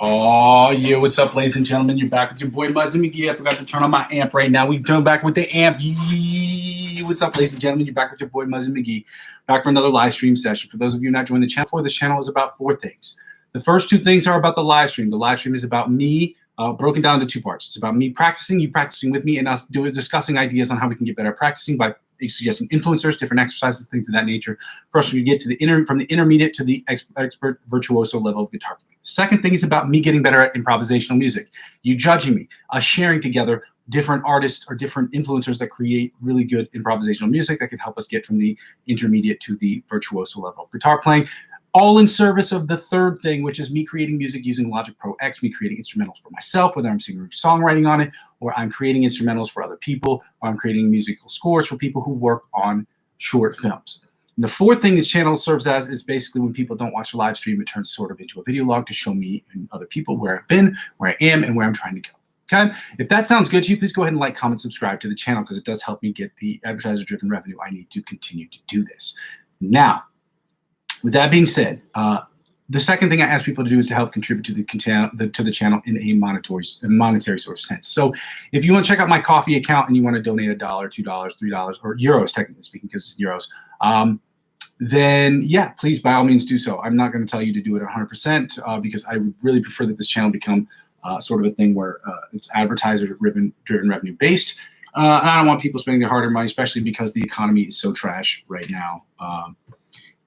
Oh, yeah. What's up, ladies and gentlemen? You're back with your boy, Muzzy McGee. I forgot to turn on my amp right now. We turn back with the amp. Yee. What's up, ladies and gentlemen? You're back with your boy, Muzzy McGee. Back for another live stream session. For those of you not joining the channel, this channel is about 4 things. The first 2 things are about the live stream. The live stream is about me, broken down into 2 parts. It's about me practicing, you practicing with me, and us discussing ideas on how we can get better at practicing by suggesting influencers, different exercises, things of that nature, for us to get to from the intermediate to the expert virtuoso level of guitar playing. Second thing is about me getting better at improvisational music. You judging me, us sharing together different artists or different influencers that create really good improvisational music that can help us get from the intermediate to the virtuoso level of guitar playing. All in service of the third thing, which is me creating music using Logic Pro X, me creating instrumentals for myself, whether I'm singing songwriting on it, or I'm creating instrumentals for other people, or I'm creating musical scores for people who work on short films. And the fourth thing this channel serves as is basically when people don't watch a live stream, it turns sort of into a video log to show me and other people where I've been, where I am, and where I'm trying to go. Okay? If that sounds good to you, please go ahead and like, comment, subscribe to the channel because it does help me get the advertiser-driven revenue I need to continue to do this. Now, with that being said, the second thing I ask people to do is to help contribute to the channel in a monetary sort of sense. So if you want to check out my Coffee account and you want to donate $1, $2, $3, or euros, technically speaking, because it's euros, then yeah, please by all means do so. I'm not going to tell you to do it 100% because I would really prefer that this channel become sort of a thing where it's advertiser-driven revenue based. And I don't want people spending their hard-earned money, especially because the economy is so trash right now.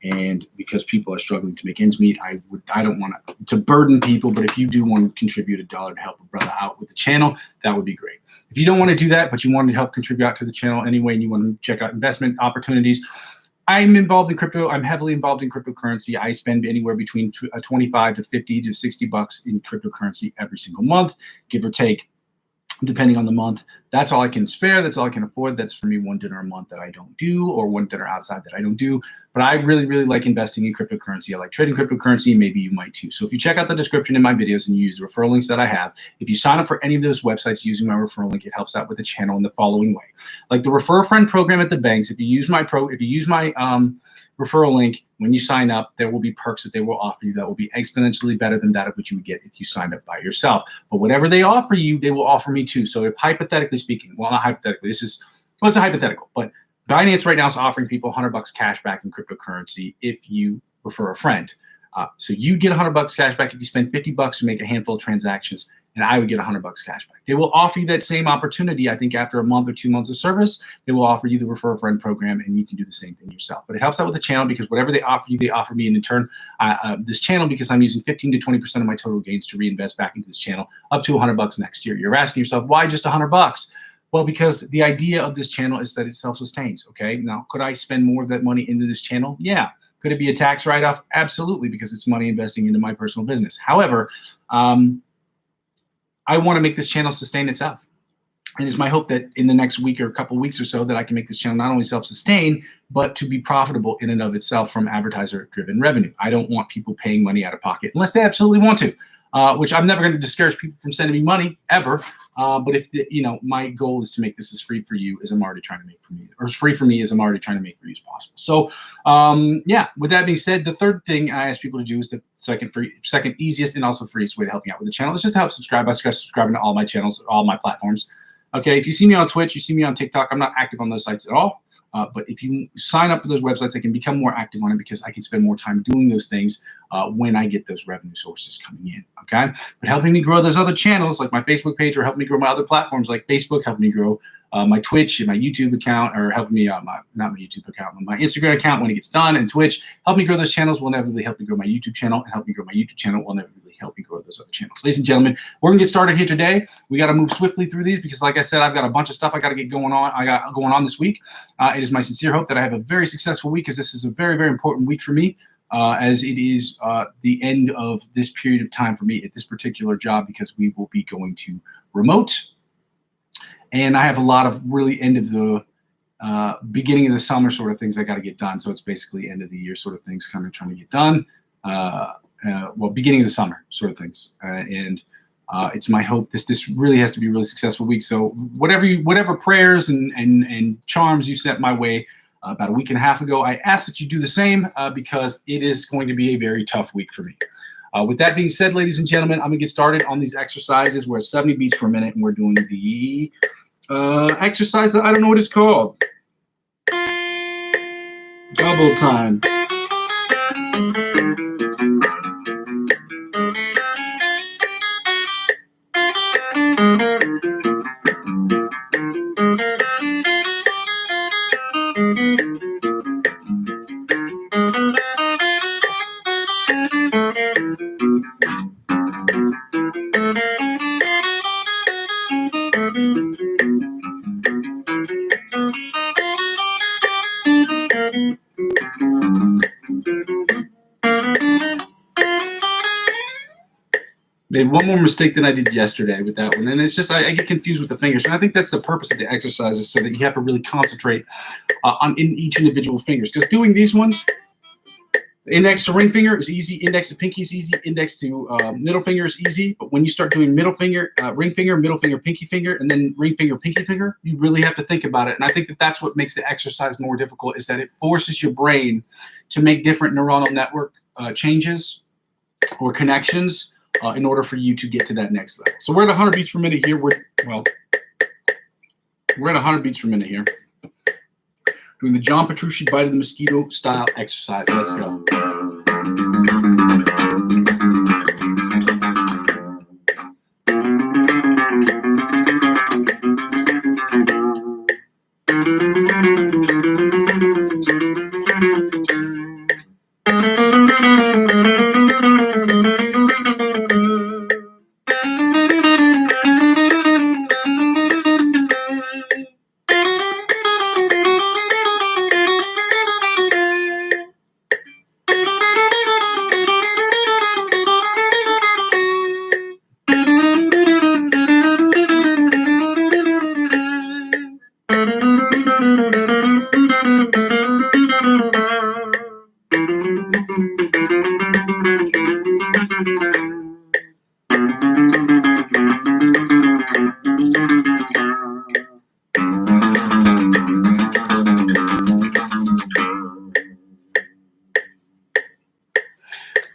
And because people are struggling to make ends meet, I don't want to burden people. But if you do want to contribute $1 to help a brother out with the channel, that would be great. If you don't want to do that, but you want to help contribute out to the channel anyway, and you want to check out investment opportunities, I'm involved in crypto. I'm heavily involved in cryptocurrency. I spend anywhere between 25 to 50 to 60 bucks in cryptocurrency every single month, give or take, depending on the month. That's all I can spare. That's all I can afford. That's for me 1 dinner a month that I don't do, or 1 dinner outside that I don't do. But I really, really like investing in cryptocurrency. I like trading cryptocurrency. Maybe you might too. So if you check out the description in my videos and you use the referral links that I have, if you sign up for any of those websites using my referral link, it helps out with the channel in the following way. Like the Refer a Friend program at the banks, if you use my referral link, when you sign up, there will be perks that they will offer you that will be exponentially better than that of what you would get if you signed up by yourself. But whatever they offer you, they will offer me too. So if hypothetically speaking, well, not hypothetically, it's a hypothetical, but Binance right now is offering people $100 cash back in cryptocurrency if you refer a friend. So you get $100 cash back if you spend $50 to make a handful of transactions, and I would get $100 cash back. They will offer you that same opportunity. I think after a month or 2 months of service, they will offer you the Refer a Friend program, and you can do the same thing yourself. But it helps out with the channel because whatever they offer you, they offer me, and in turn, this channel, because I'm using 15 to 20% of my total gains to reinvest back into this channel, up to $100 next year. You're asking yourself, why just $100? Well, because the idea of this channel is that it self-sustains, okay? Now, could I spend more of that money into this channel? Yeah. Could it be a tax write-off? Absolutely, because it's money investing into my personal business. However, I want to make this channel sustain itself. And it's my hope that in the next week or a couple of weeks or so that I can make this channel not only self-sustain, but to be profitable in and of itself from advertiser-driven revenue. I don't want people paying money out of pocket unless they absolutely want to. Which I'm never going to discourage people from sending me money ever. But if my goal is to make this as free for you as I'm already trying to make for me, or as free for me as I'm already trying to make for you as possible. So yeah, with that being said, the third thing I ask people to do is the second easiest and also freest way to help me out with the channel is just to help subscribe by subscribing to all my channels, all my platforms. Okay, if you see me on Twitch, you see me on TikTok, I'm not active on those sites at all. But if you sign up for those websites, I can become more active on it because I can spend more time doing those things when I get those revenue sources coming in, okay? But helping me grow those other channels like my Facebook page or helping me grow my other platforms like Facebook, helping me grow my Twitch and my YouTube account, or helping me, not my YouTube account, but my Instagram account when it gets done, and Twitch, help me grow those channels will inevitably help me grow my YouTube channel, and help me grow my YouTube channel will inevitably help me grow those other channels. Ladies and gentlemen, we're gonna get started here today. We got to move swiftly through these because, like I said, I've got a bunch of stuff I got to get going on. I got going on this week. It is my sincere hope that I have a very successful week, because this is a very, very important week for me, as it is the end of this period of time for me at this particular job, because we will be going to remote, and I have a lot of really end of the beginning of the summer sort of things I got to get done. So it's basically end of the year sort of things, kind of trying to get done. Well, beginning of the summer sort of things, and it's my hope this really has to be a really successful week. So whatever prayers and charms you sent my way about a week and a half ago, I ask that you do the same because it is going to be a very tough week for me. With that being said, ladies and gentlemen, I'm going to get started on these exercises. We're at 70 beats per minute, and we're doing the exercise that I don't know what it's called. Double time. Made one more mistake than I did yesterday with that one, and it's just I get confused with the fingers, and I think that's the purpose of the exercise, is so that you have to really concentrate in each individual fingers. Because doing these ones, index to ring finger is easy, index to pinky is easy, index to middle finger is easy, but when you start doing middle finger, ring finger, middle finger, pinky finger, and then ring finger, pinky finger, you really have to think about it. And I think that that's what makes the exercise more difficult, is that it forces your brain to make different neuronal network changes or connections in order for you to get to that next level. So we're at 100 beats per minute here. We're at 100 beats per minute here. Doing the John Petrucci Bite of the Mosquito style exercise. Let's go.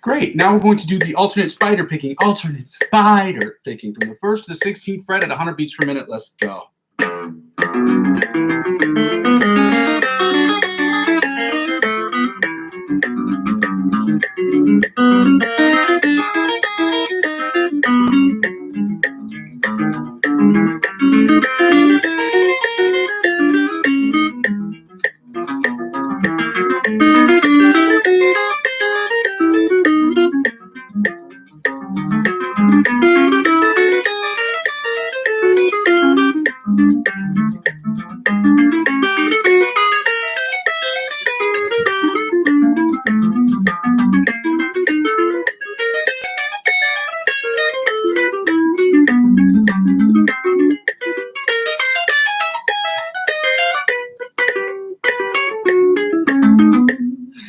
Great. Now we're going to do the alternate spider picking from the 1st to the 16th fret at 100 beats per minute. Let's go.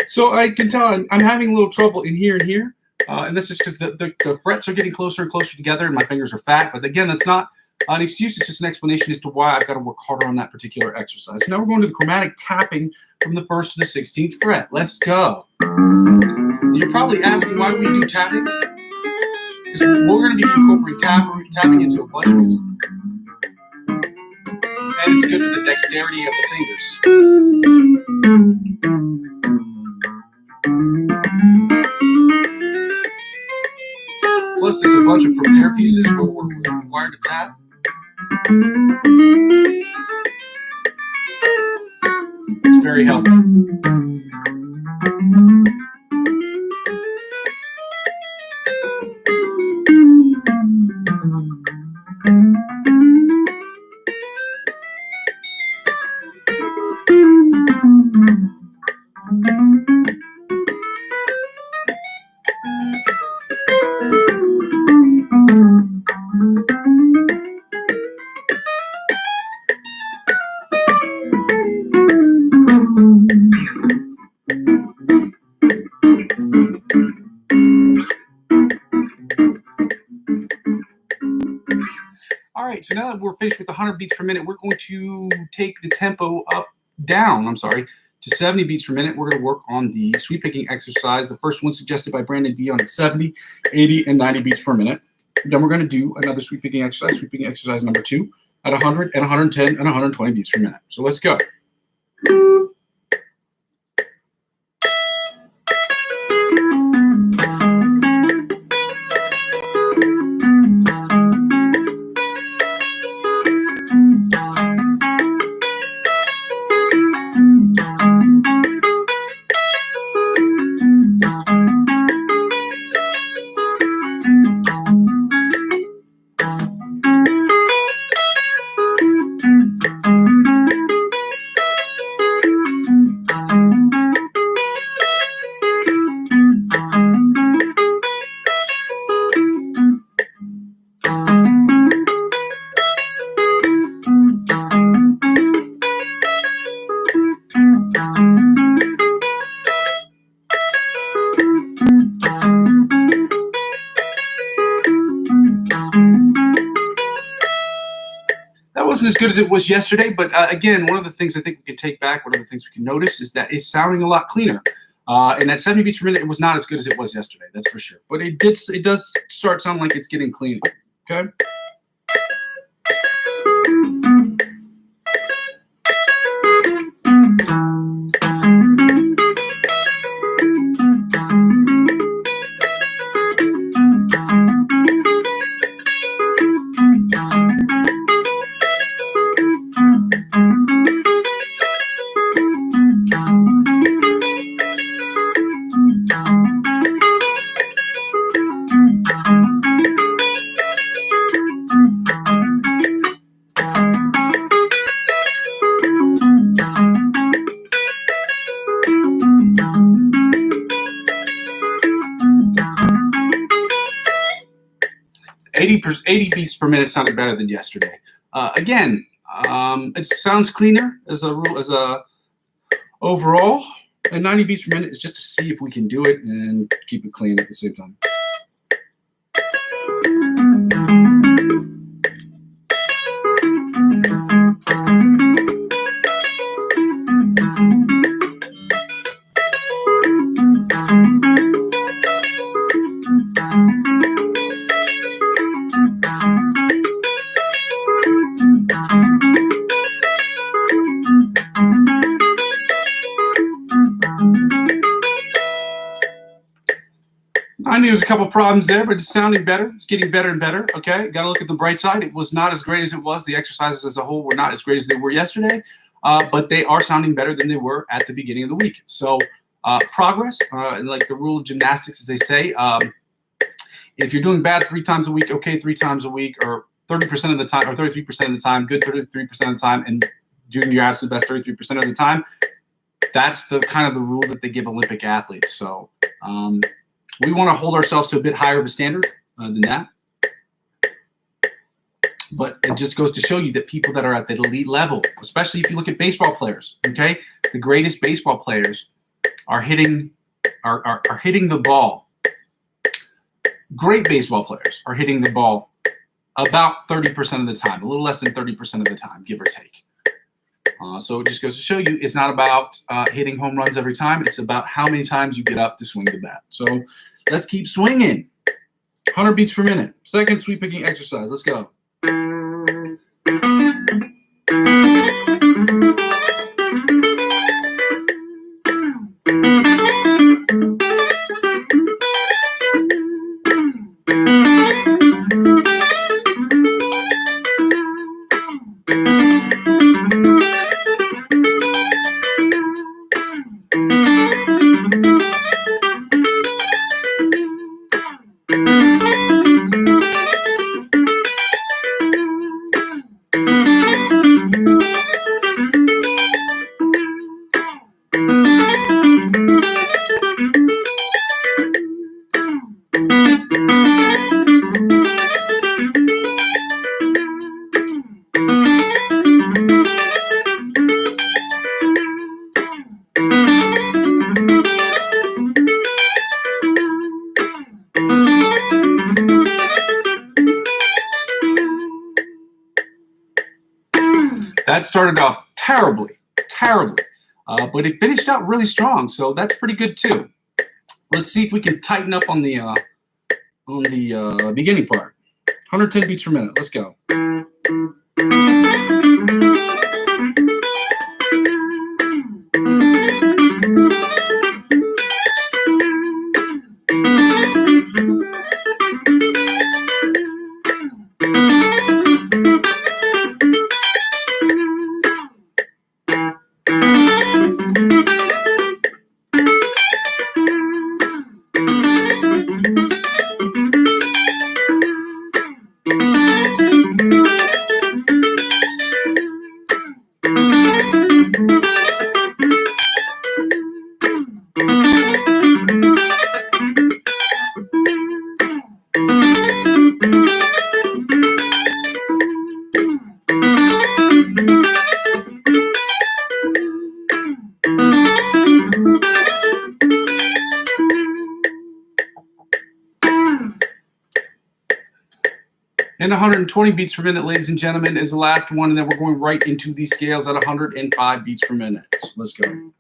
So I can tell I'm having a little trouble in here and here, and that's just because the frets are getting closer and closer together, and my fingers are fat. But again, that's not an excuse. It's just an explanation as to why I've got to work harder on that particular exercise. So now we're going to the chromatic tapping from the 1st to the 16th fret. Let's go. You're probably asking, why do we do tapping? Because we're going to be incorporating tapping into a bunch of music. And it's good for the dexterity of the fingers. Plus, there's a bunch of prepare pieces where we're required to tap. It's very helpful. All right, so now that we're finished with 100 beats per minute, we're going to take the tempo down to 70 beats per minute, we're going to work on the sweep picking exercise. The first one suggested by Brandon D on 70, 80, and 90 beats per minute. Then we're going to do another sweep picking exercise number 2 at 100 and 110 and 120 beats per minute. So let's go. That wasn't as good as it was yesterday, but again, one of the things I think we can take back, one of the things we can notice is that it's sounding a lot cleaner. And at 70 beats per minute, it was not as good as it was yesterday, that's for sure. But it does start sounding like it's getting cleaner, okay? Eighty beats per minute sounded better than yesterday. Again, it sounds cleaner as a overall. And 90 beats per minute is just to see if we can do it and keep it clean at the same time. I knew there was a couple problems there, but it's sounding better. It's getting better and better, okay? Got to look at the bright side. It was not as great as it was. The exercises as a whole were not as great as they were yesterday, but they are sounding better than they were at the beginning of the week. So progress, like the rule of gymnastics, as they say, if you're doing bad 3 times a week, okay 3 times a week, or 30% of the time, or 33% of the time, good 33% of the time, and doing your absolute best 33% of the time, that's the kind of the rule that they give Olympic athletes. So we want to hold ourselves to a bit higher of a standard than that. But it just goes to show you that people that are at the elite level, especially if you look at baseball players, okay, the greatest baseball players are hitting the ball. Great baseball players are hitting the ball about 30% of the time, a little less than 30% of the time, give or take. So it just goes to show you it's not about hitting home runs every time. It's about how many times you get up to swing the bat. So let's keep swinging. 100 beats per minute. Second sweep picking exercise. Let's go. That started off terribly. But it finished out really strong, so that's pretty good too. Let's see if we can tighten up on the beginning part. 110 beats per minute. Let's go. And 120 beats per minute, ladies and gentlemen, is the last one, and then we're going right into the scales at 105 beats per minute. So let's go.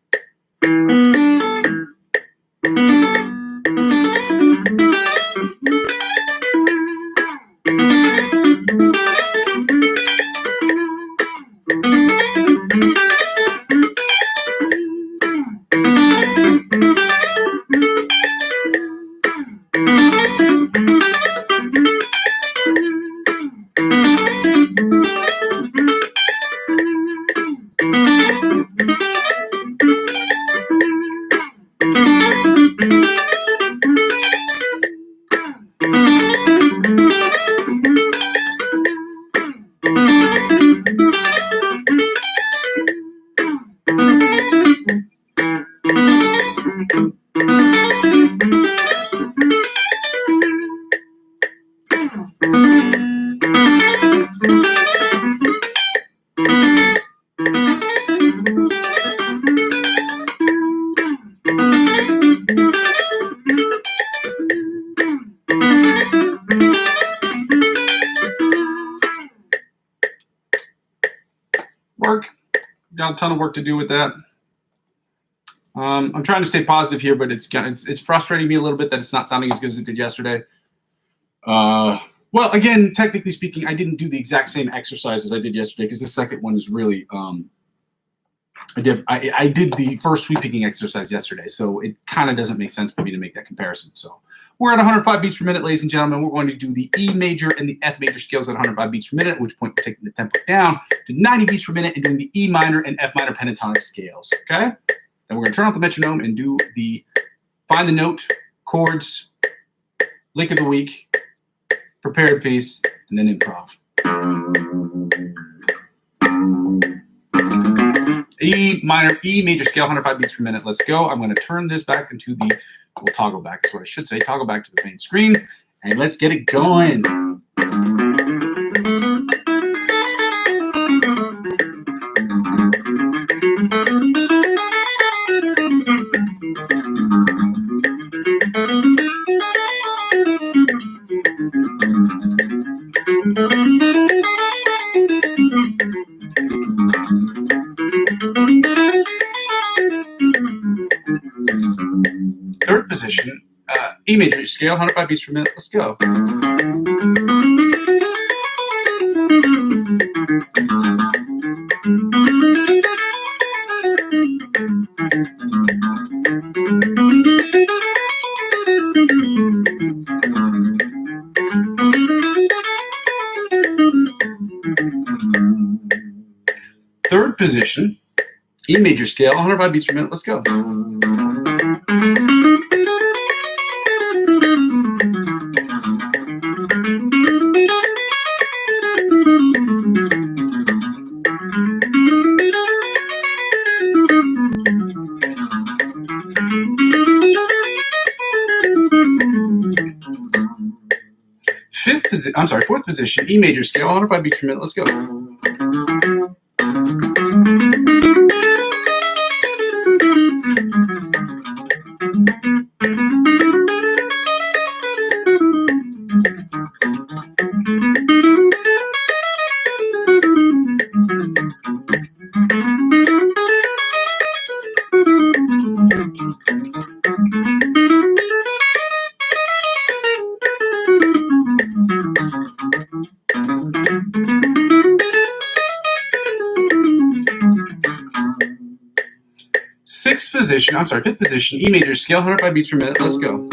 Work. Got a ton of work to do with that. I'm trying to stay positive here, but it's frustrating me a little bit that it's not sounding as good as it did yesterday. Well, again, technically speaking, I didn't do the exact same exercise as I did yesterday because the second one is really I did the first sweep picking exercise yesterday, so it kind of doesn't make sense for me to make that comparison. So we're at 105 beats per minute, ladies and gentlemen. We're going to do the E major and the F major scales at 105 beats per minute, at which point we're taking the tempo down to 90 beats per minute and doing the E minor and F minor pentatonic scales, okay? Then we're going to turn off the metronome and do the find the note, chords, lick of the week, prepared piece, and then improv. E minor, E major scale, 105 beats per minute. Let's go. I'm going to turn this back into the, we'll toggle back is what I should say, toggle back to the main screen, and let's get it going. Third position, E major scale, 105 beats per minute. Let's go. Third position, E major scale, 105 beats per minute. Let's go. Fourth position, E major scale, 105 beats per minute. Let's go. fifth position, E major scale, 105 beats per minute. Let's go.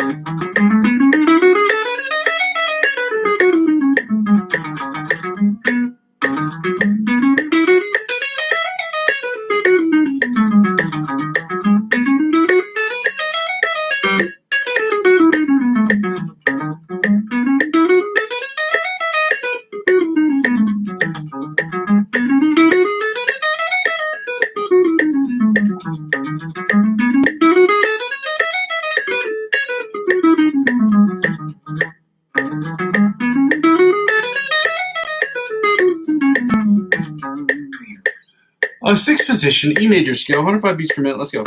Sixth position, E major scale, 105 beats per minute. Let's go.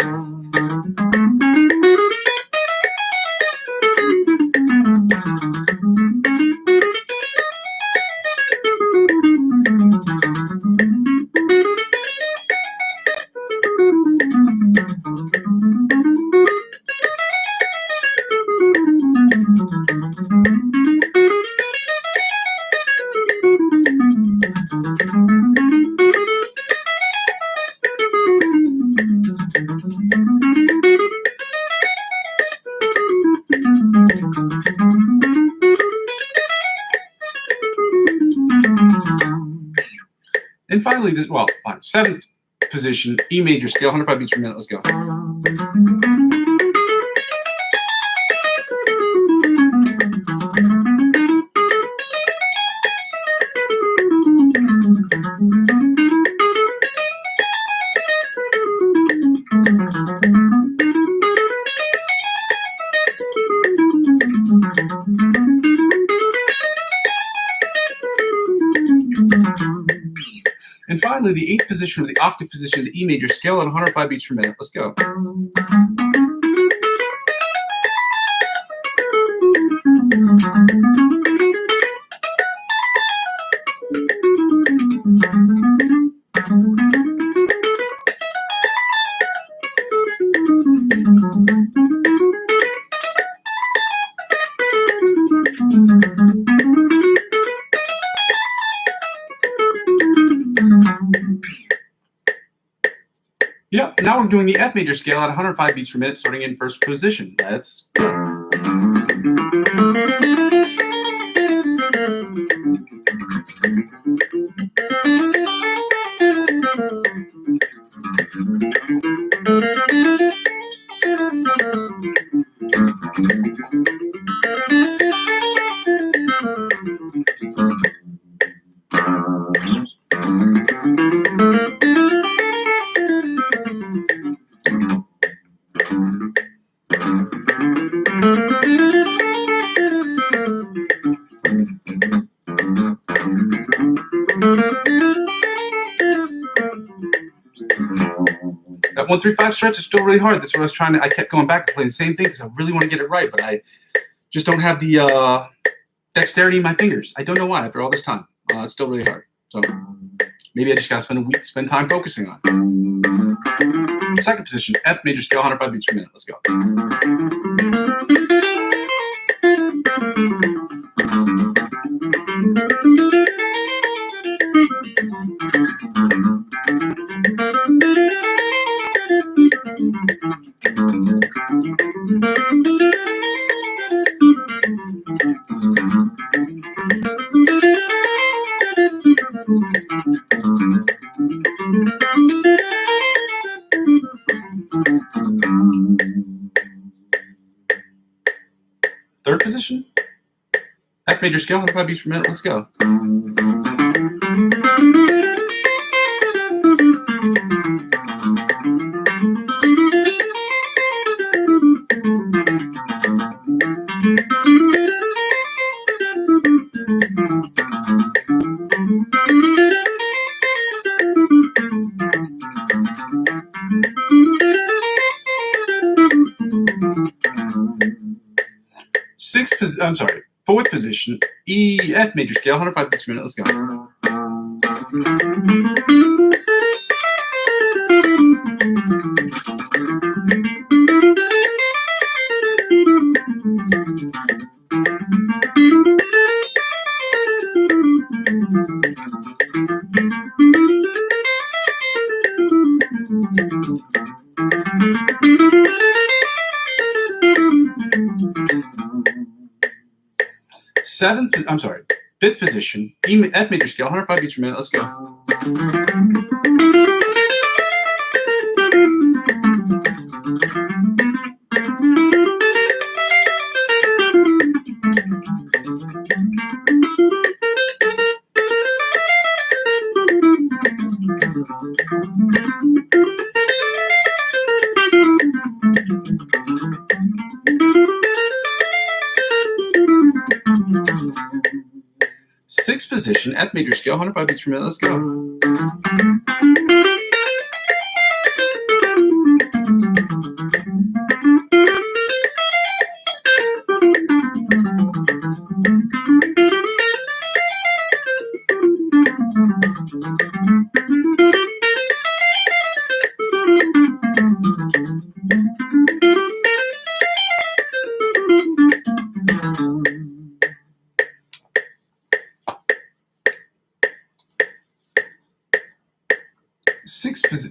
And finally, seventh position, E major scale, 105 beats per minute. Let's go. And finally, the eighth position, or the octave position of the E major scale at 105 beats per minute. Let's go. Yep, now we're doing the F major scale at 105 beats per minute, starting in first position. Let's go. That 1-3-5 stretch is still really hard. That's what I was trying to. I kept going back to play the same thing because I really want to get it right, but I just don't have the dexterity in my fingers. I don't know why. After all this time, it's still really hard. So maybe I just got to spend time focusing on it. Second position, F major scale, 105 beats per minute. Let's go. Third position, F major scale, 105 beats per minute. Let's go. Fourth position, E, F major scale, 105 beats per minute. Let's go. fifth position, F major scale, 105 beats per minute. Let's go. Sixth position, F major scale, 105 beats per minute. Let's go.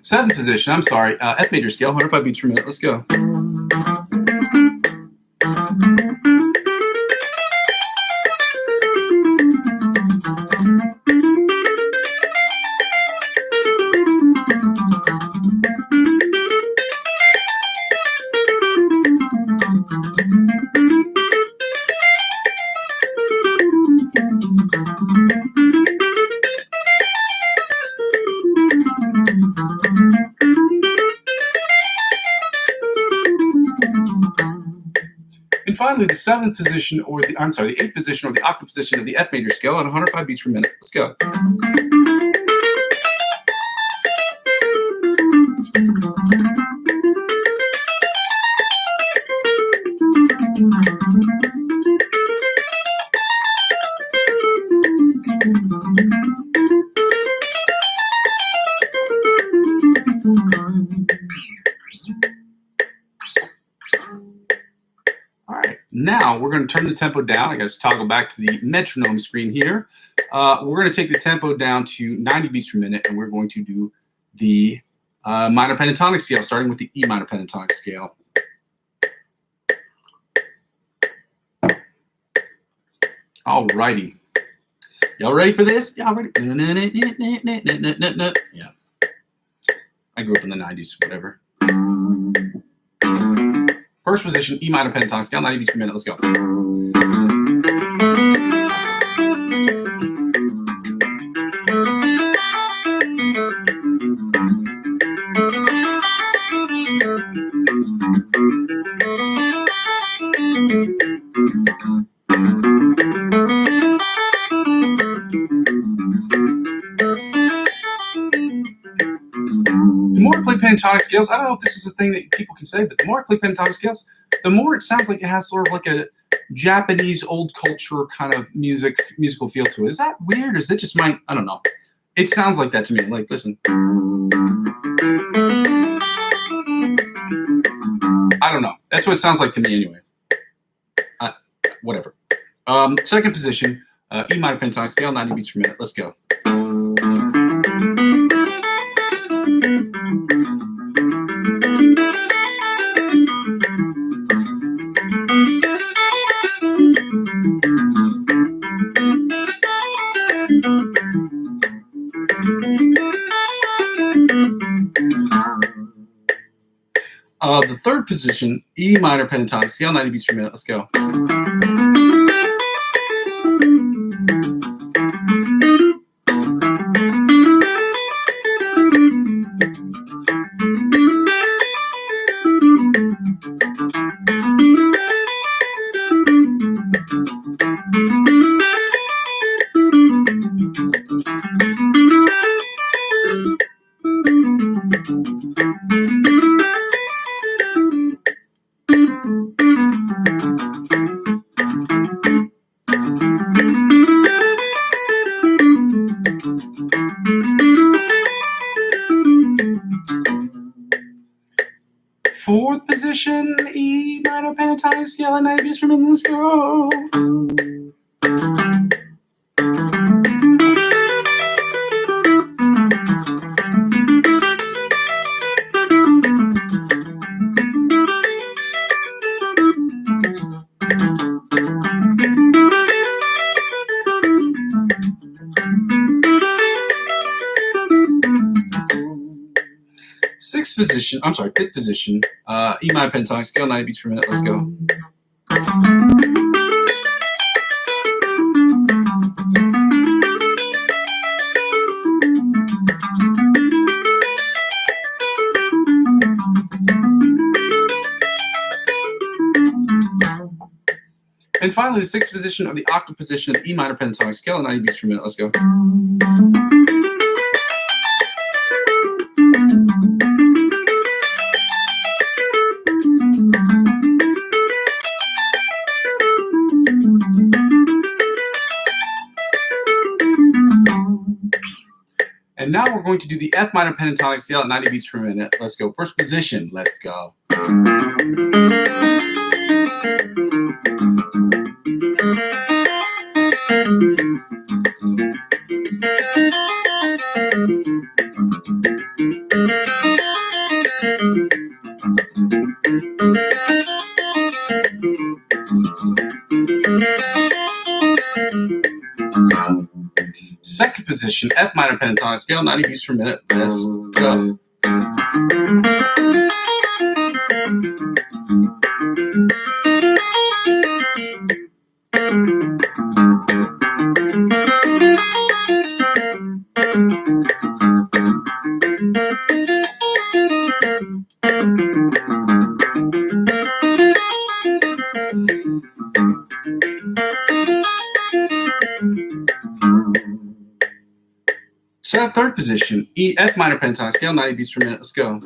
Seventh position, F major scale, 105 beats per minute. Let's go. And finally, the eighth position or the octave position of the F major scale at 105 beats per minute. Let's go. Now we're going to turn the tempo down. I got to toggle back to the metronome screen here. We're going to take the tempo down to 90 beats per minute, and we're going to do the minor pentatonic scale, starting with the E minor pentatonic scale. Alrighty. Y'all ready for this? Y'all ready? Yeah. I grew up in the 90s, whatever. First position, E minor pentatonic scale, 90 beats per minute. Let's go. The more I play pentatonic scales, I don't know if this is a thing that people can say, but the more I play pentatonic scales, the more it sounds like it has sort of like a Japanese old culture kind of musical feel to it. Is that weird? Is it just I don't know. It sounds like that to me. Like, listen. I don't know. That's what it sounds like to me anyway. Whatever. Second position, E minor pentatonic scale, 90 beats per minute. Let's go. The third position, E minor pentatonic scale, 90 beats per minute. Let's go. Fourth position, E minor pentatonic scale at 90 beats per minute. Let's go. fifth position, E minor pentatonic scale, 90 beats per minute. Let's go. And finally, the sixth position of the octave position of the E minor pentatonic scale, 90 beats per minute. Let's go. And now we're going to do the F minor pentatonic scale at 90 beats per minute. Let's go. First position. Let's go. Second position, F minor pentatonic scale, 90 beats per minute. Let's go. So third position, F minor pentatonic scale, 90 beats per minute. Let's go.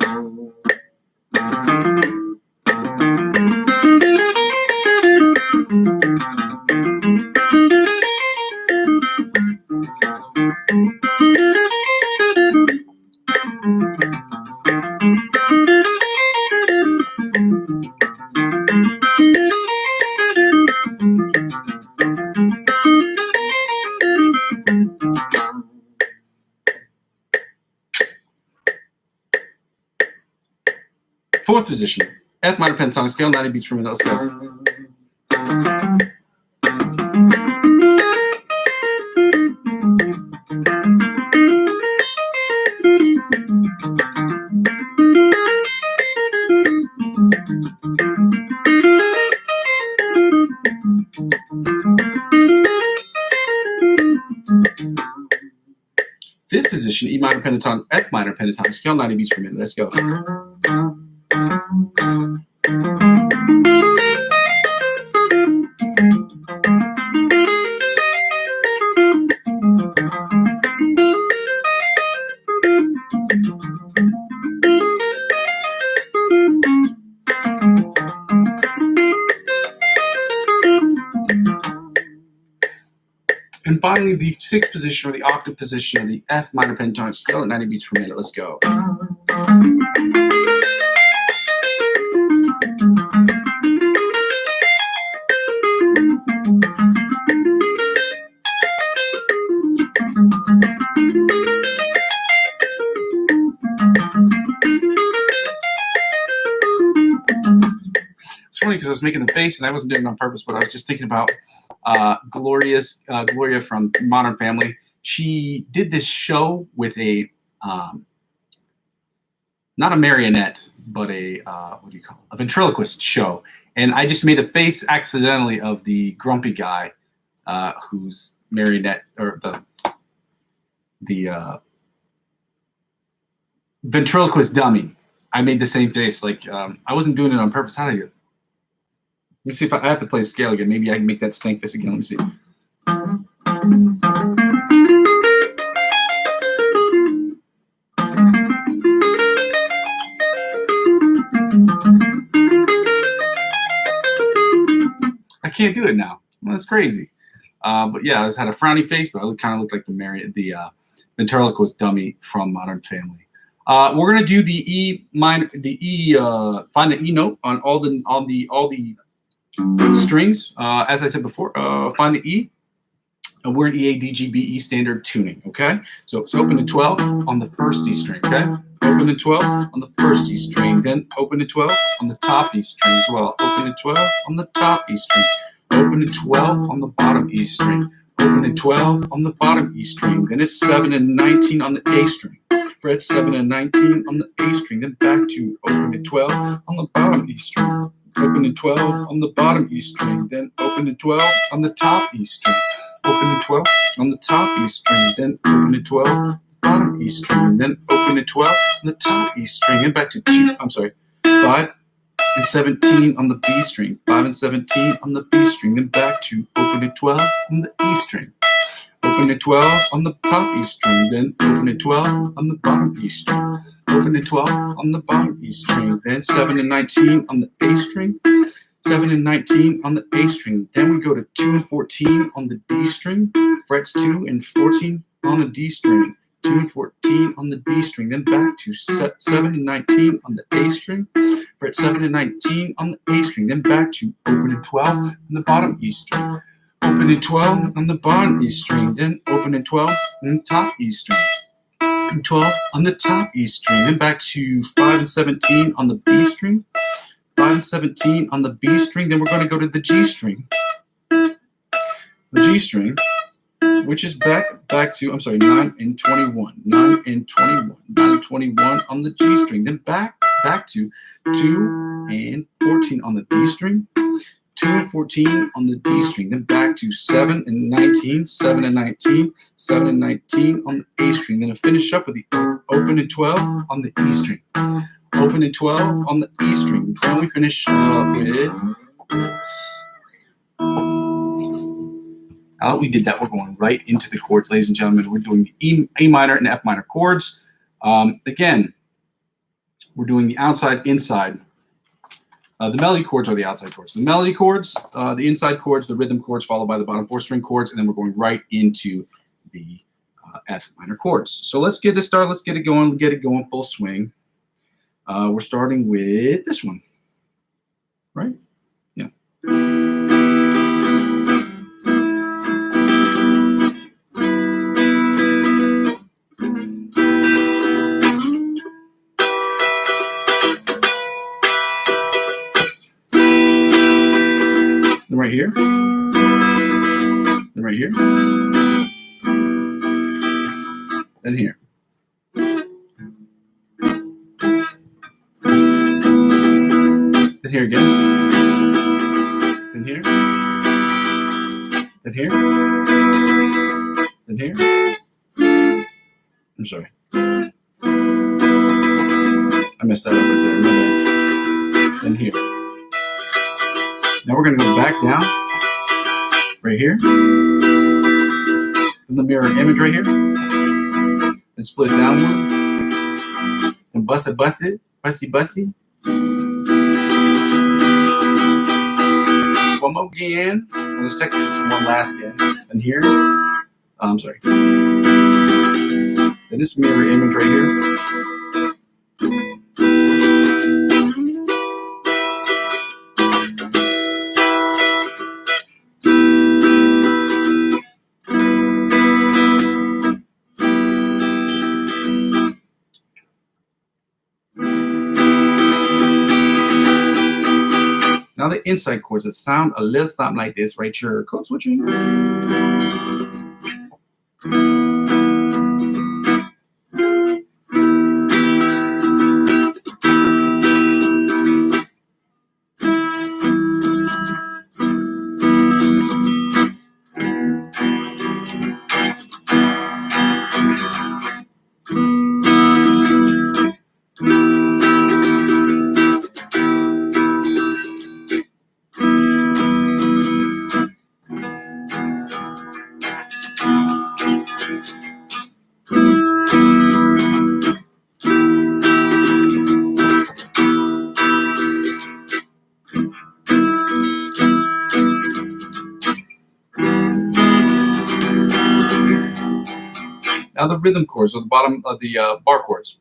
Fourth position, F minor pentatonic scale, 90 beats per minute. Let's go. Fifth position, F minor pentatonic scale, 90 beats per minute. Let's go. And finally, the sixth position or the octave position of the F minor pentatonic scale at 90 beats per minute. Let's go. It's funny because I was making the face and I wasn't doing it on purpose, but I was just thinking about Gloria from Modern Family. She did this show with a not a marionette, but a what do you call it? A ventriloquist show. And I just made the face accidentally of the grumpy guy who's marionette or the ventriloquist dummy. I made the same face. Like I wasn't doing it on purpose. How do you? Let me see if I have to play scale again. Maybe I can make that stank face again. Let me see. I can't do it now. Well, that's crazy. But yeah, I had a frowny face, but I kind of looked like the ventriloquist dummy from Modern Family. We're gonna do the E minor, find the E note on all the strings. As I said before, find the E. And we're in E, A, D, G, B, E standard tuning. Okay, so open to 12 on the first E string. Okay, open to 12 on the first E string, then open to 12 on the top E string as well. Open to 12 on the top E string. Open to 12 on the bottom E string. Open to 12 on the bottom E string. Then it's 7 and 19 on the A string. fret 7 and 19 on the A string, then back to open to 12 on the bottom E string, open to 12 on the bottom E string, then open to 12 on the top E string, open to 12 on the top E string, then open to 12 bottom E string, then open to 12 on the top E string, and back to 5 and 17 on the B string, 5 and 17 on the B string, then back to open to 12 on the E string, open to 12 on the top E string, then open to 12 on the bottom E string, open to 12 on the bottom E string, then 7 and 19 on the A string, 7 and 19 on the A string, then we go to 2 and 14 on the D string, frets 2 and 14 on the D string, 2 and 14 on the D string, then back to 7 and 19 on the A string, fret 7 and 19 on the A string, then back to open to 12 on the bottom E string, open to 12 on the bottom E string, then open to 12 on the top E string, and 12 on the top E string, then back to 5 and 17 on the B string, 5 and 17 on the B string, then we're going to go to the G string, which is back to 9 and 21, 9 and 21, 9 and 21 on the G string, then back to 2 and 14 on the D string, 2 and 14 on the D string, then back to 7 and 19, 7 and 19, 7 and 19 on the A string, then to finish up with the open and 12 on the E string, open and 12 on the E string, then we finish up with. Now that we did that, we're going right into the chords, ladies and gentlemen. We're doing the A minor and F minor chords. Again, we're doing the outside, inside. The melody chords are the outside chords. The melody chords, the inside chords, the rhythm chords, followed by the bottom 4 string chords, and then we're going right into the F minor chords. So let's get this started. Let's get it going full swing. We're starting with this one, right? Yeah. Then right here, then right here, then here. Then here again, then here, then here, then here. I'm sorry. I messed that up right there. Then here. Now we're going to go back down, right here, and the mirror image right here, and split it downward, and bust it, bussy. One more again. Well, let's take this one last again. And here, I'm sorry. Then this mirror image right here. Now the inside chords that sound a little something like this, right? Your code switching. Now the rhythm chords, or the bottom of the bar chords.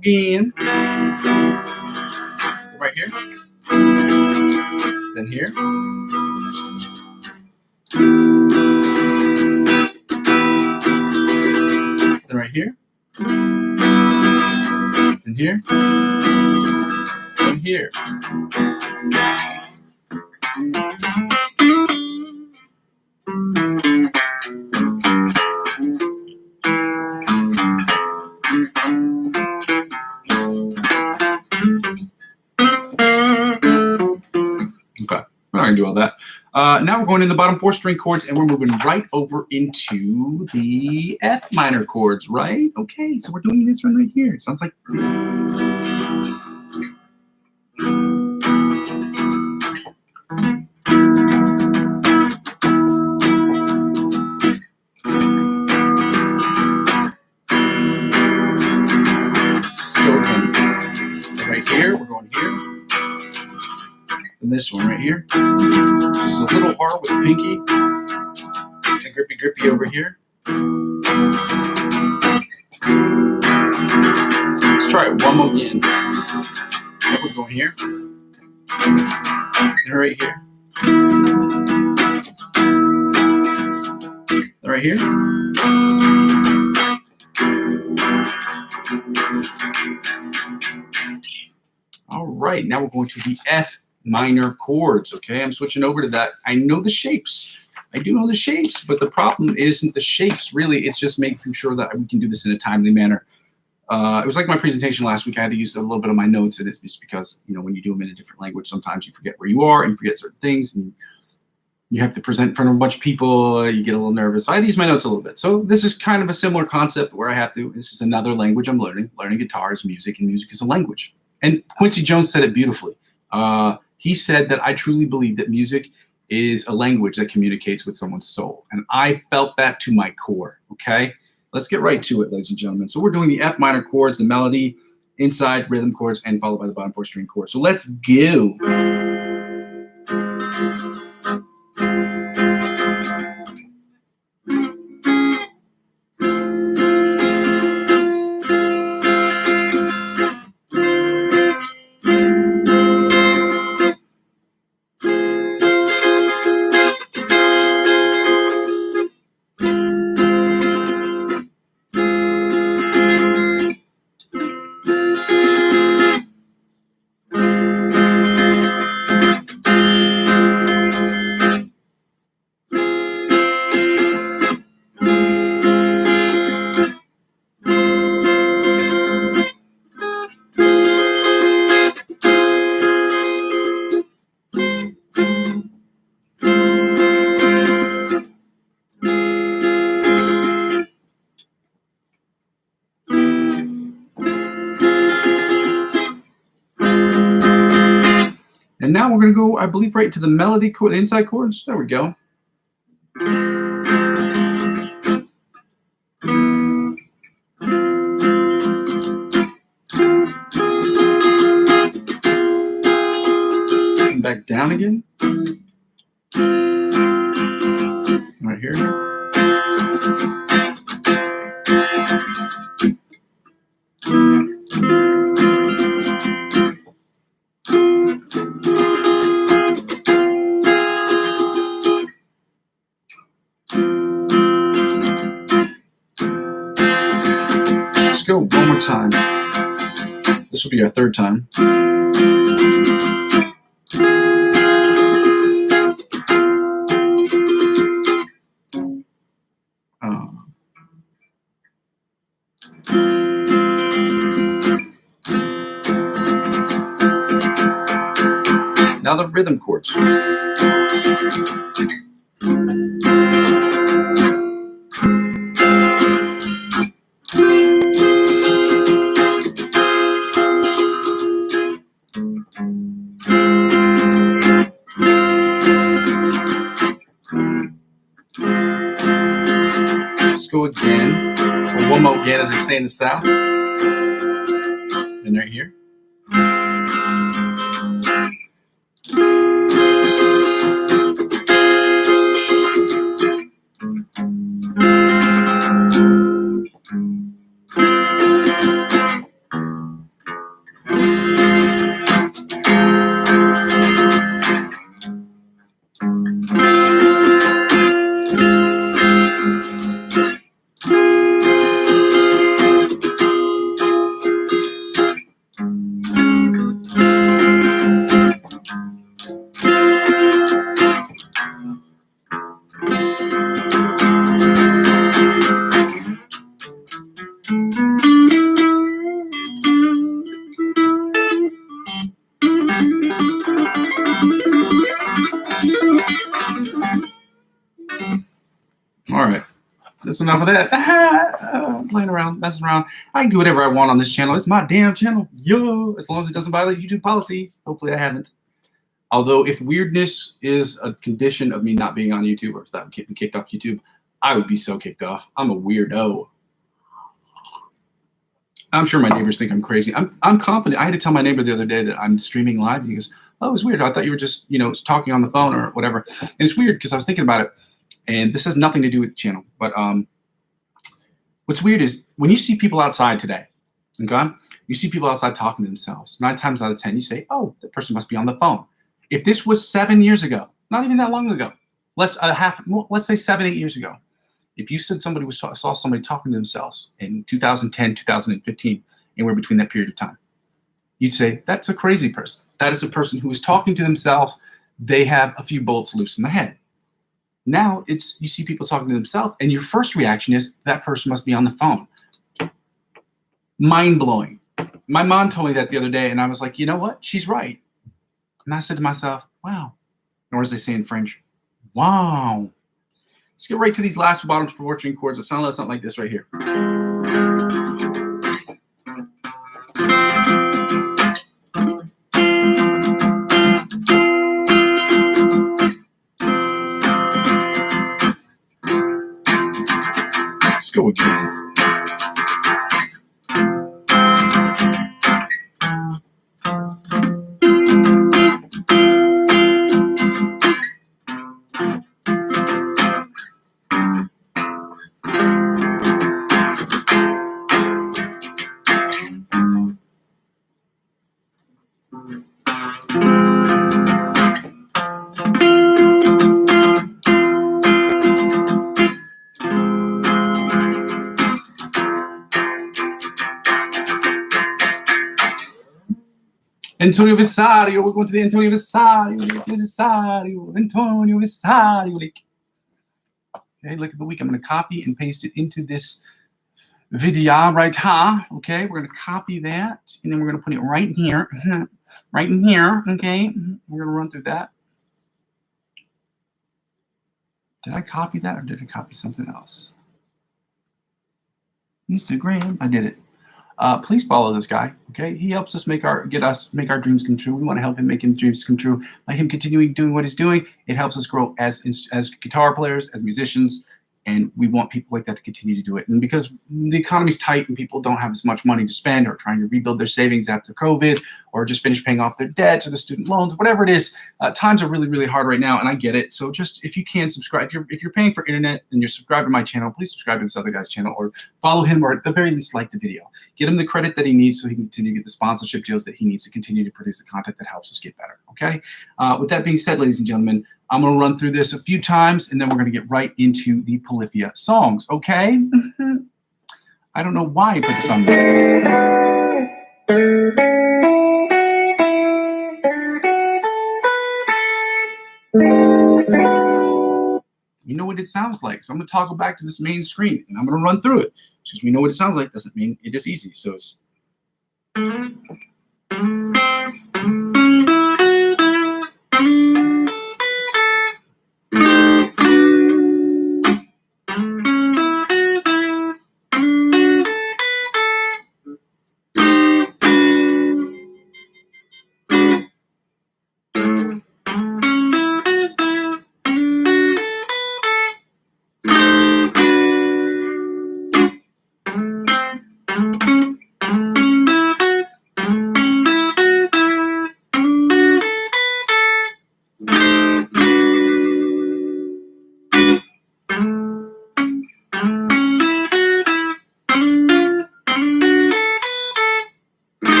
again. Right here. Then here. Then right here. Then here. Then here. Okay, we're not gonna do all that. Now we're going in the bottom 4 string chords, and we're moving right over into the F minor chords, right? Okay, so we're doing this one right here. Sounds like. Right here, we're going here. And this one right here. Just a little hard with the pinky. And grippy over here. Let's try it one more again. And we're going here. And right here. And right here. All right, now we're going to the F minor chords, okay? I'm switching over to that. I know the shapes. I do know the shapes, but the problem isn't the shapes, really. It's just making sure that we can do this in a timely manner. It was like my presentation last week. I had to use a little bit of my notes, and it's just because, you know, when you do them in a different language, sometimes you forget where you are and you forget certain things, and you have to present in front of a bunch of people. You get a little nervous. So I had to use my notes a little bit. So this is kind of a similar concept where I have to, this is another language I'm learning. Learning guitar is music, and music is a language. And Quincy Jones said it beautifully. He said that I truly believe that music is a language that communicates with someone's soul. And I felt that to my core, okay? Let's get right to it, ladies and gentlemen. So we're doing the F minor chords, the melody, inside rhythm chords, and followed by the bottom 4 string chords. So let's go. And now we're going to go, I believe, right to the melody chord, the inside chords. There we go. And back down again. Right here. Let's go one more time. This will be our third time. Now the rhythm chords. Let's go again. Or one more again, as they say in the South. And right here. That's enough of that. Playing around, messing around. I can do whatever I want on this channel. It's my damn channel. Yo, as long as it doesn't violate YouTube policy. Hopefully I haven't. Although if weirdness is a condition of me not being on YouTube or stop getting kicked off YouTube, I would be so kicked off. I'm a weirdo. I'm sure my neighbors think I'm crazy. I'm confident. I had to tell my neighbor the other day that I'm streaming live. He goes, "Oh, it's weird. I thought you were just, talking on the phone or whatever." And it's weird because I was thinking about it, and this has nothing to do with the channel. But what's weird is when you see people outside today, okay, you see people outside talking to themselves. 9 times out of 10, you say, "Oh, that person must be on the phone." If this was 7 years ago, not even that long ago, let's say 7, 8 years ago, if you said somebody saw somebody talking to themselves in 2010, 2015, anywhere between that period of time, you'd say, that's a crazy person. That is a person who is talking to themselves. They have a few bolts loose in the head. Now you see people talking to themselves, and your first reaction is, that person must be on the phone. Mind-blowing. My mom told me that the other day, and I was like, you know what? She's right. And I said to myself, wow. Or as they say in French, wow. Let's get right to these last bottom string chords. It sounds something like this right here. Let's go again. Antonio Visario, we're going to the Antonio Visario. Okay, look at the week. I'm going to copy and paste it into this video right here. Okay, we're going to copy that, and then we're going to put it right here. Right in here, okay? We're going to run through that. Did I copy that, or did I copy something else? Instagram, I did it. Please follow this guy, okay? He helps us make our dreams come true. We want to help him make his dreams come true. By him continuing doing what he's doing, it helps us grow as guitar players, as musicians, and we want people like that to continue to do it. And because the economy's tight and people don't have as much money to spend, or trying to rebuild their savings after COVID, or just finish paying off their debts or the student loans, whatever it is, times are really, really hard right now, and I get it. So just, if you can subscribe, if you're paying for internet and you're subscribed to my channel, please subscribe to this other guy's channel, or follow him, or at the very least like the video. Get him the credit that he needs so he can continue to get the sponsorship deals that he needs to continue to produce the content that helps us get better, okay? With that being said, ladies and gentlemen, I'm going to run through this a few times, and then we're going to get right into the Polyphia songs, okay? I don't know why I put this on there. You know what it sounds like. So I'm going to toggle back to this main screen, and I'm going to run through it. Just we know what it sounds like doesn't mean it is easy. So it's...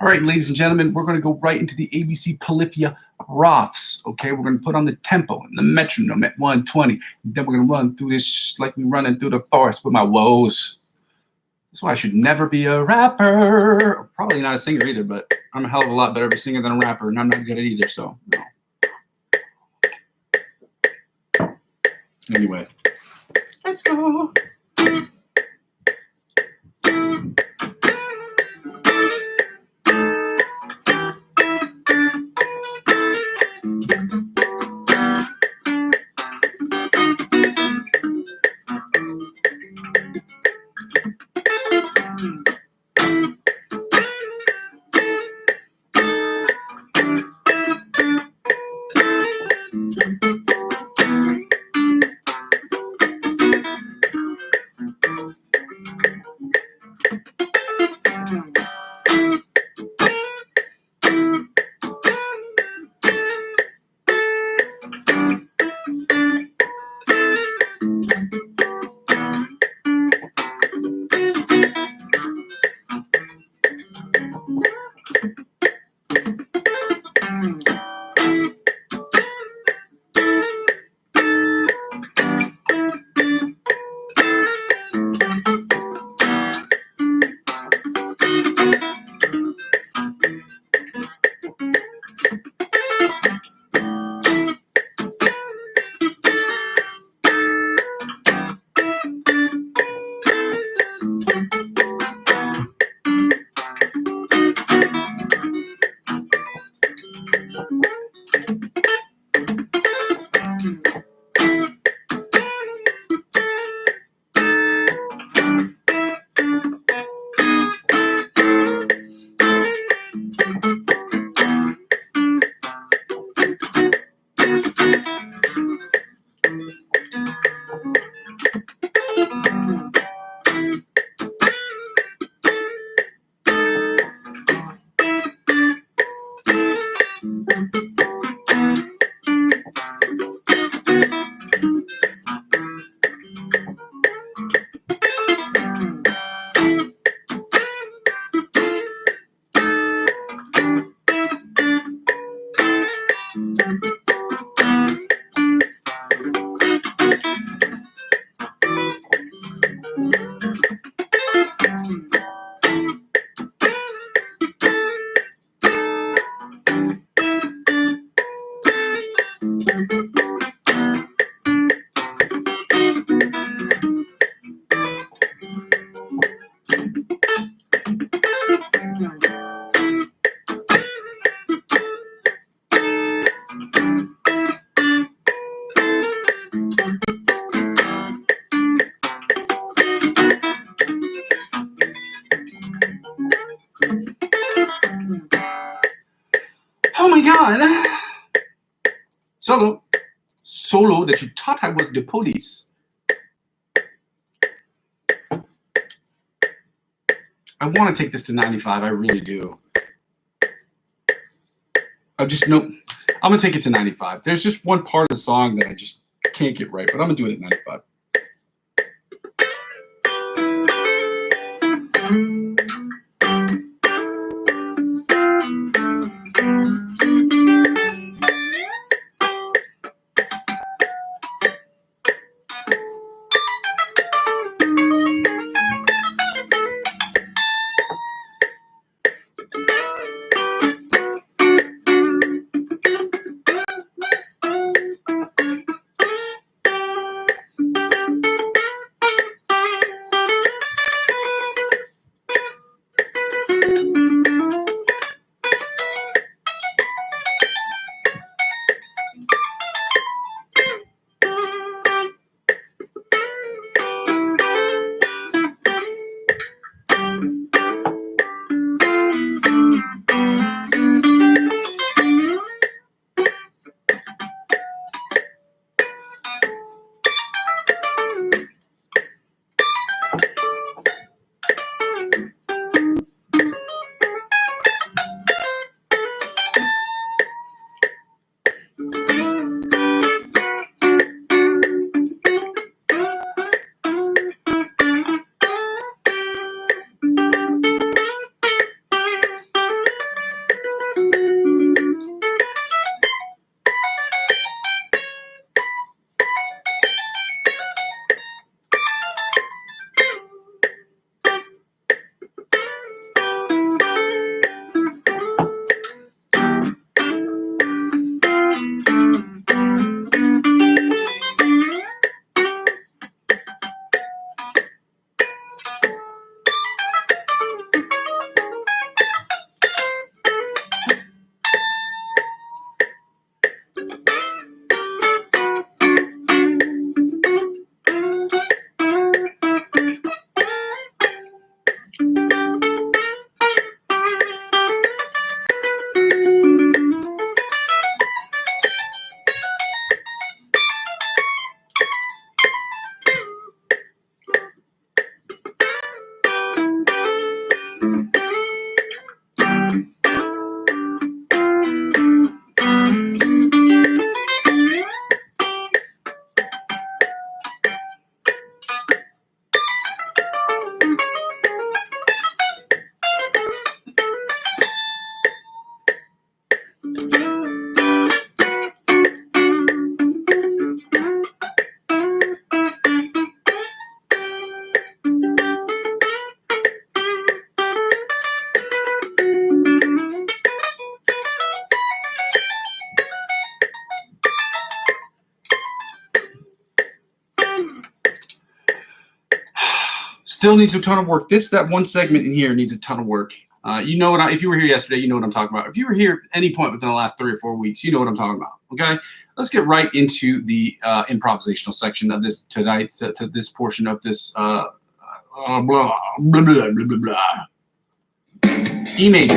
right, ladies and gentlemen, we're going to go right into the ABC Polyphia Rofs. Okay, we're going to put on the tempo and the metronome at 120. Then we're going to run through this like we're running through the forest with my woes. That's why I should never be a rapper. Probably not a singer either, but I'm a hell of a lot better of a singer than a rapper, and I'm not good at either, so no. Anyway, let's go. Oh my God. Solo that you thought I was the police. I want to take this to 95. I really do. I'm going to take it to 95. There's just one part of the song that I just can't get right, but I'm going to do it at 95. Still needs a ton of work. That one segment in here needs a ton of work. You know what? If you were here yesterday, you know what I'm talking about. If you were here at any point within the last 3 or 4 weeks, you know what I'm talking about. Okay, let's get right into the improvisational section of this tonight. To this portion of this blah, blah, blah, blah, blah, blah. E major.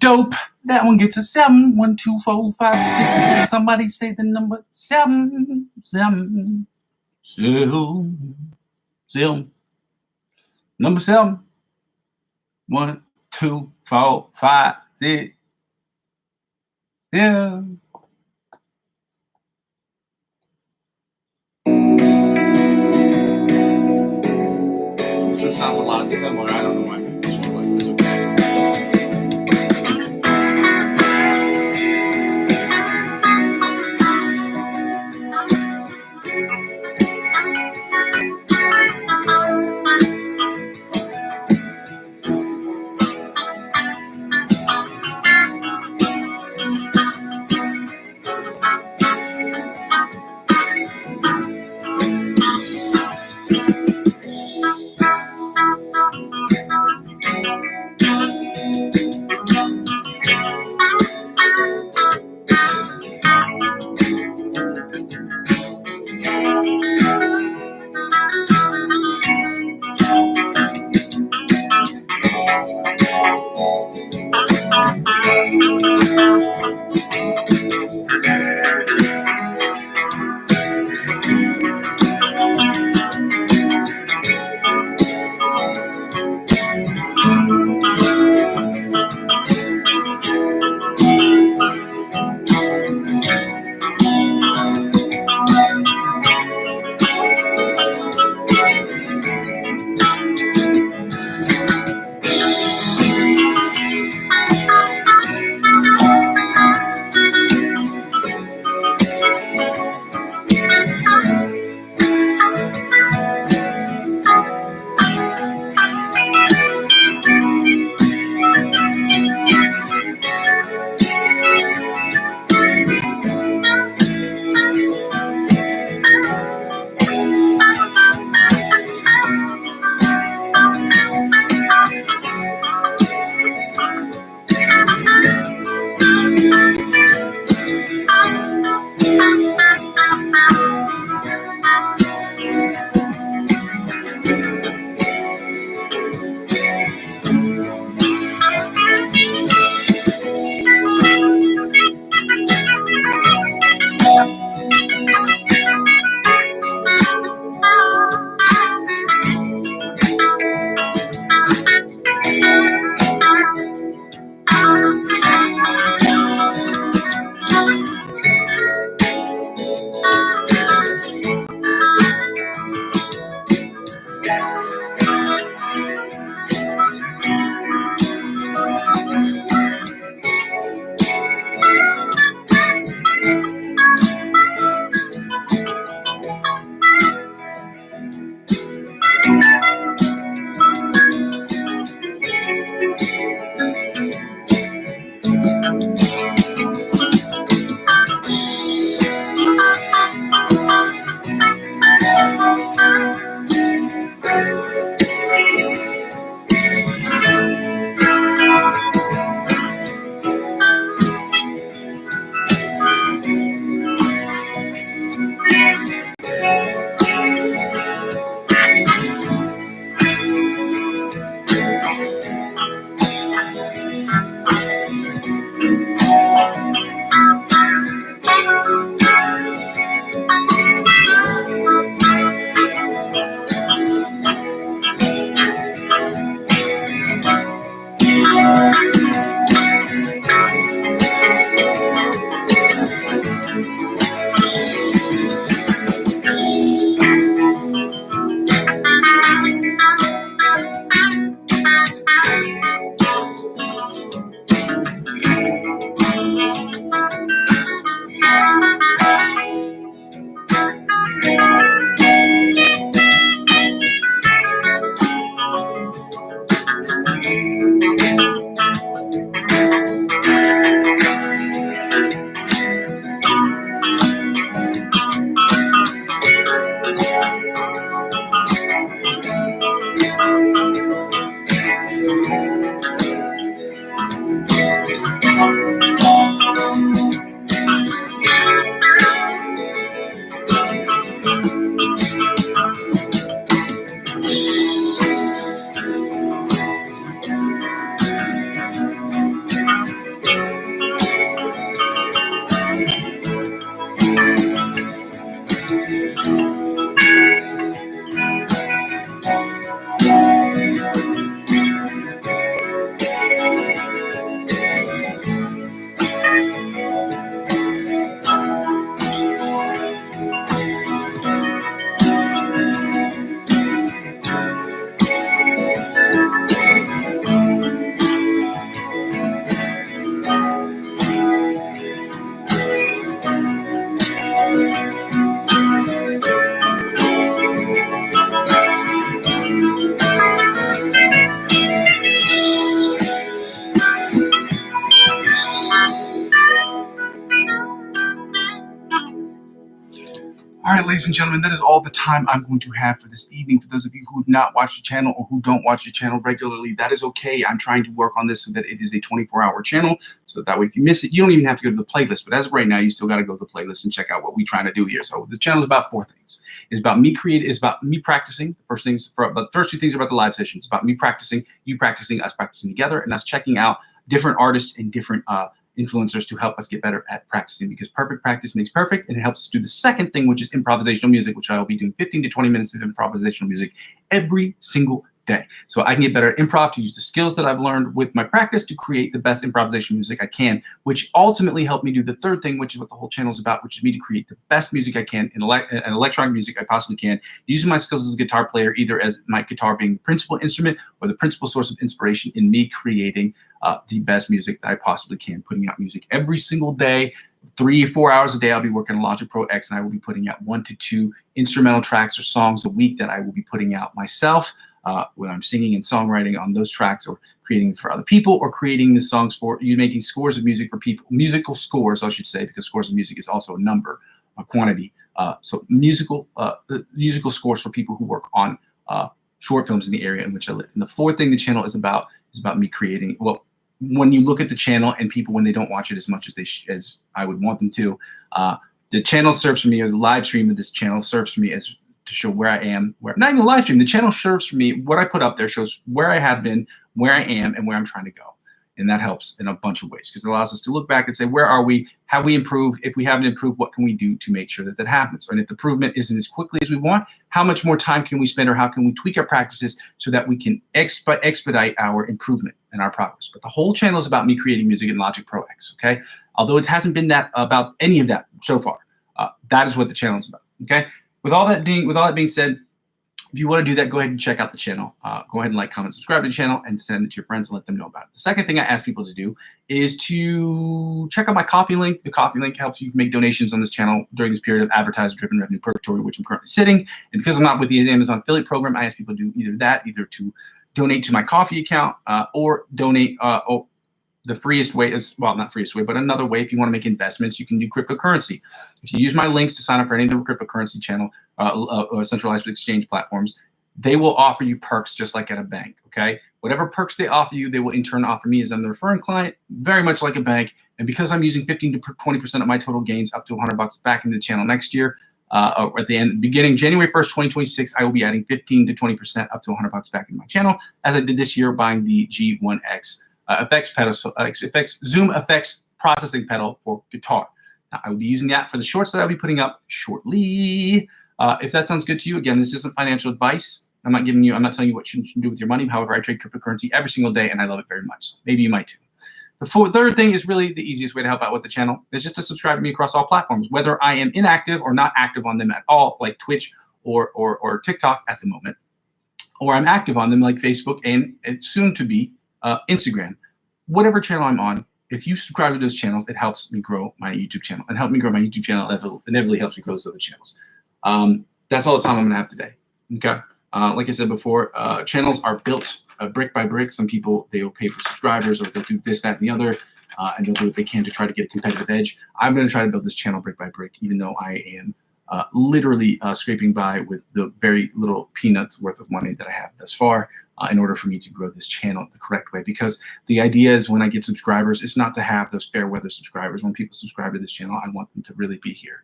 Dope. That one gets a 7. 1, 2, 4, 5, 6. Somebody say the number 7. 7. 7. Number 7. 1, 2, 4, 5, 6. Yeah. This one sounds a lot similar. I don't know why I picked this one, but it's okay. All right, ladies and gentlemen, that is all the time I'm going to have for this evening. For those of you who have not watched the channel or who don't watch the channel regularly, that is okay. I'm trying to work on this so that it is a 24-hour channel. So that way, if you miss it, you don't even have to go to the playlist. But as of right now, you still got to go to the playlist and check out what we're trying to do here. So the channel is about 4 things. It's about me creating. It's about me practicing. The first 2 things are about the live session. It's about me practicing, you practicing, us practicing together, and us checking out different artists and different influencers to help us get better at practicing, because perfect practice makes perfect, and it helps us do the second thing, which is improvisational music, which I will be doing 15 to 20 minutes of improvisational music every single day. So I can get better at improv, to use the skills that I've learned with my practice to create the best improvisation music I can, which ultimately helped me do the third thing, which is what the whole channel is about, which is me to create the best music I can, in electronic music I possibly can, using my skills as a guitar player, either as my guitar being the principal instrument or the principal source of inspiration in me creating the best music that I possibly can, putting out music every single day. 3 or 4 hours a day, I'll be working on Logic Pro X, and I will be putting out 1 to 2 instrumental tracks or songs a week that I will be putting out myself, when I'm singing and songwriting on those tracks, or creating for other people, or creating the songs for you, making scores of music for people, musical scores, I should say, because scores of music is also a number, a quantity. So musical scores for people who work on short films in the area in which I live. And the fourth thing the channel is about me creating, well, when you look at the channel and people, when they don't watch it as much as I would want them to, the channel serves for me, or the live stream of this channel serves for me as to show where I am, not even the live stream, the channel serves for me, what I put up there shows where I have been, where I am, and where I'm trying to go. And that helps in a bunch of ways, because it allows us to look back and say, where are we? Have we improved? If we haven't improved, what can we do to make sure that that happens? And if the improvement isn't as quickly as we want, how much more time can we spend, or how can we tweak our practices so that we can expedite our improvement and our progress? But the whole channel is about me creating music in Logic Pro X, okay? Although it hasn't been that about any of that so far. That is what the channel is about, okay? With all that being said, if you want to do that, go ahead and check out the channel. Go ahead and like, comment, subscribe to the channel, and send it to your friends and let them know about it. The second thing I ask people to do is to check out my Coffee link. The Coffee link helps you make donations on this channel during this period of advertiser-driven revenue purgatory, which I'm currently sitting. And because I'm not with the Amazon affiliate program, I ask people to do either to donate to my Coffee account, or donate, the freest way is, well, not freest way, but another way, if you want to make investments, you can do cryptocurrency. If you use my links to sign up for any of the cryptocurrency channel, centralized exchange platforms, they will offer you perks just like at a bank, okay? Whatever perks they offer you, they will in turn offer me as I'm the referring client, very much like a bank. And because I'm using 15 to 20% of my total gains, up to $100 back into the channel next year, or at the end, beginning January 1st, 2026, I will be adding 15 to 20% up to $100 back into my channel, as I did this year buying the G1X effects pedal, Zoom effects processing pedal for guitar. Now, I will be using that for the shorts that I'll be putting up shortly. If that sounds good to you, again, this isn't financial advice. I'm not telling you what you should do with your money. However, I trade cryptocurrency every single day, and I love it very much. So maybe you might too. The third thing is really the easiest way to help out with the channel is just to subscribe to me across all platforms, whether I am inactive or not active on them at all, like Twitch or TikTok at the moment, or I'm active on them like Facebook and soon to be Instagram. Whatever channel I'm on, if you subscribe to those channels, it helps me grow my YouTube channel. And help me grow my YouTube channel inevitably helps me grow those other channels. That's all the time I'm going to have today. Okay. Like I said before, channels are built brick by brick. Some people, they'll pay for subscribers, or they'll do this, that, and the other, and they'll do what they can to try to get a competitive edge. I'm going to try to build this channel brick by brick, even though I am literally scraping by with the very little peanuts worth of money that I have thus far in order for me to grow this channel the correct way. Because the idea is when I get subscribers, it's not to have those fair weather subscribers. When people subscribe to this channel, I want them to really be here.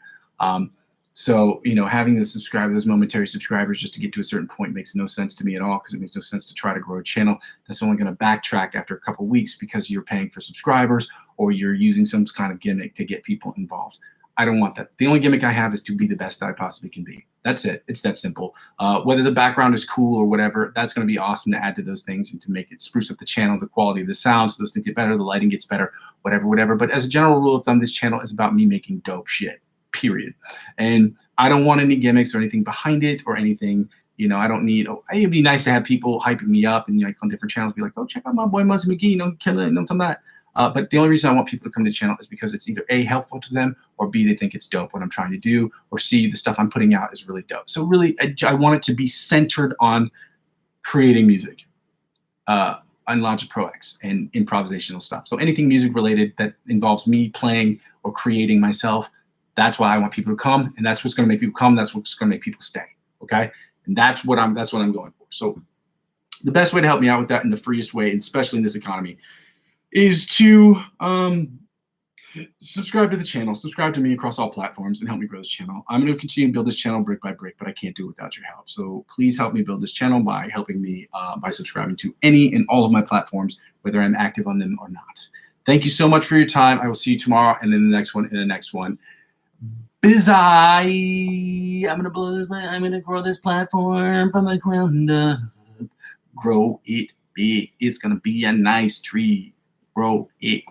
So, having those momentary subscribers just to get to a certain point makes no sense to me at all, because it makes no sense to try to grow a channel that's only going to backtrack after a couple of weeks because you're paying for subscribers or you're using some kind of gimmick to get people involved. I don't want that. The only gimmick I have is to be the best that I possibly can be. That's it. It's that simple. Whether the background is cool or whatever, that's going to be awesome to add to those things and to make it spruce up the channel, the quality of the sound, so those things get better, the lighting gets better, whatever. But as a general rule of thumb, this channel is about me making dope shit, period. And I don't want any gimmicks or anything behind it or anything. I don't need, it'd be nice to have people hyping me up and on different channels be like, oh, check out my boy Muzzy McGee, killing it, something like that. But the only reason I want people to come to the channel is because it's either A, helpful to them, or B, they think it's dope what I'm trying to do, or C, the stuff I'm putting out is really dope. So really, I want it to be centered on creating music, on Logic Pro X and improvisational stuff. So anything music related that involves me playing or creating myself, that's why I want people to come, and that's what's going to make people come. That's what's going to make people stay. Okay, and that's what I'm going for. So the best way to help me out with that in the freest way, especially in this economy, is to subscribe to the channel, subscribe to me across all platforms, and help me grow this channel. I'm going to continue to build this channel brick by brick, but I can't do it without your help. So please help me build this channel by helping me by subscribing to any and all of my platforms, whether I'm active on them or not. Thank you so much for your time. I will see you tomorrow, and then the next one, and the next one. Busy. I'm gonna grow this platform from the ground up. Grow it big. It's gonna be a nice tree. Grow it